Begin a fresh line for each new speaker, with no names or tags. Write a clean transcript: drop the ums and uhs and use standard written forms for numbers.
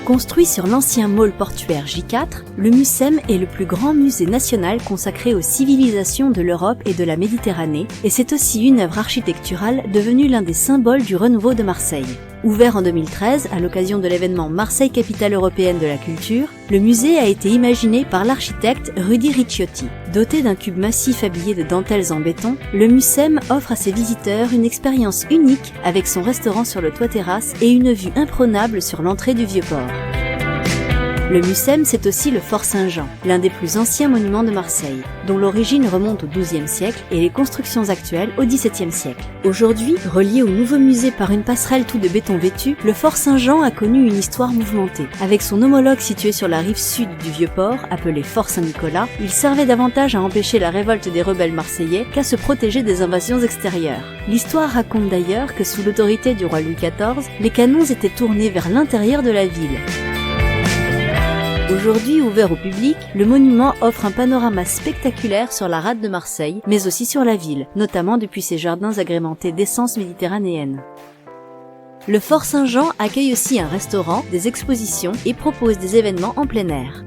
Construit sur l'ancien môle portuaire J4, le Mucem est le plus grand musée national consacré aux civilisations de l'Europe et de la Méditerranée, et c'est aussi une œuvre architecturale devenue l'un des symboles du renouveau de Marseille. Ouvert en 2013 à l'occasion de l'événement Marseille Capitale Européenne de la Culture, le musée a été imaginé par l'architecte Rudy Ricciotti. Doté d'un cube massif habillé de dentelles en béton, le Mucem offre à ses visiteurs une expérience unique avec son restaurant sur le toit-terrasse et une vue imprenable sur l'entrée du Vieux-Port. Le Mucem, c'est aussi le Fort Saint-Jean, l'un des plus anciens monuments de Marseille, dont l'origine remonte au XIIe siècle et les constructions actuelles au XVIIe siècle. Aujourd'hui, relié au nouveau musée par une passerelle tout de béton vêtu, le Fort Saint-Jean a connu une histoire mouvementée. Avec son homologue situé sur la rive sud du Vieux-Port, appelé Fort Saint-Nicolas, il servait davantage à empêcher la révolte des rebelles marseillais qu'à se protéger des invasions extérieures. L'histoire raconte d'ailleurs que sous l'autorité du roi Louis XIV, les canons étaient tournés vers l'intérieur de la ville. Aujourd'hui ouvert au public, le monument offre un panorama spectaculaire sur la rade de Marseille, mais aussi sur la ville, notamment depuis ses jardins agrémentés d'essence méditerranéenne. Le Fort Saint-Jean accueille aussi un restaurant, des expositions et propose des événements en plein air.